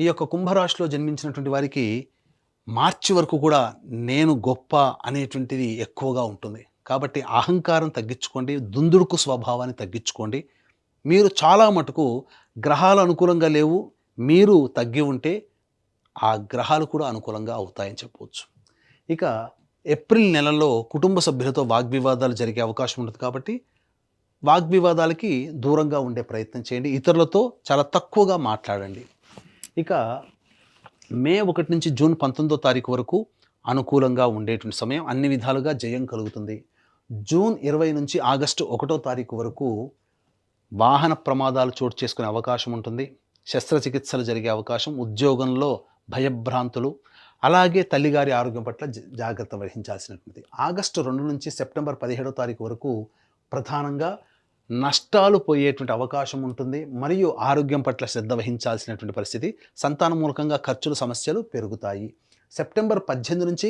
ఈ యొక్క కుంభరాశిలో జన్మించినటువంటి వారికి మార్చి వరకు కూడా నేను గొప్ప అనేటువంటిది ఎక్కువగా ఉంటుంది. కాబట్టి అహంకారం తగ్గించుకోండి. దుందుడుకు స్వభావాన్ని తగ్గించుకోండి. మీరు చాలా మటుకు గ్రహాలు అనుకూలంగా లేవు. మీరు తగ్గి ఉంటే ఆ గ్రహాలు కూడా అనుకూలంగా అవుతాయని చెప్పవచ్చు. ఇక ఏప్రిల్ నెలలో కుటుంబ సభ్యులతో వాగ్వివాదాలు జరిగే అవకాశం ఉంటుంది కాబట్టి వాగ్వివాదాలకి దూరంగా ఉండే ప్రయత్నం చేయండి. ఇతరులతో చాలా తక్కువగా మాట్లాడండి. ఇక మే 1 నుంచి జూన్ 19వ తారీఖు వరకు అనుకూలంగా ఉండేటువంటి సమయం. అన్ని విధాలుగా జయం కలుగుతుంది. జూన్ 20 నుంచి ఆగస్టు 1వ తారీఖు వరకు వాహన ప్రమాదాలు చోటు చేసుకునే అవకాశం ఉంటుంది. శస్త్రచికిత్సలు జరిగే అవకాశం, ఉద్యోగంలో భయభ్రాంతులు, అలాగే తల్లిగారి ఆరోగ్యం పట్ల జాగ్రత్త వహించాల్సినటువంటిది. ఆగస్టు 2 నుంచి సెప్టెంబర్ 17వ తారీఖు వరకు ప్రధానంగా నష్టాలు పోయేటువంటి అవకాశం ఉంటుంది. మరియు ఆరోగ్యం పట్ల శ్రద్ధ వహించాల్సినటువంటి పరిస్థితి. సంతానం మూలకంగా ఖర్చులు, సమస్యలు పెరుగుతాయి. సెప్టెంబర్ 18 నుంచి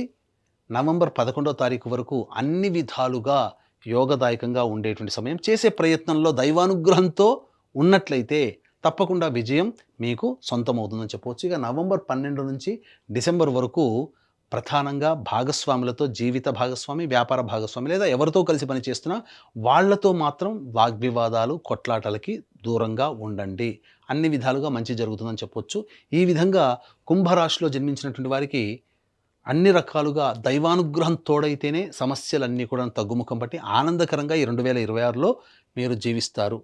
నవంబర్ 11వ తారీఖు వరకు అన్ని విధాలుగా యోగదాయకంగా ఉండేటువంటి సమయం. చేసే ప్రయత్నంలో దైవానుగ్రహంతో ఉన్నట్లయితే తప్పకుండా విజయం మీకు సొంతమవుతుందని చెప్పవచ్చు. ఇక నవంబర్ 12 నుంచి డిసెంబర్ వరకు ప్రధానంగా భాగస్వాములతో, జీవిత భాగస్వామి, వ్యాపార భాగస్వామి లేదా ఎవరితో కలిసి పనిచేస్తున్నా వాళ్ళతో మాత్రం వాగ్వివాదాలు, కొట్లాటలకి దూరంగా ఉండండి. అన్ని విధాలుగా మంచి జరుగుతుందని చెప్పొచ్చు. ఈ విధంగా కుంభరాశిలో జన్మించినటువంటి వారికి అన్ని రకాలుగా దైవానుగ్రహం తోడైతేనే సమస్యలన్నీ కూడా తగ్గుముఖం పట్టి ఆనందకరంగా ఈ 2026లో మీరు జీవిస్తారు.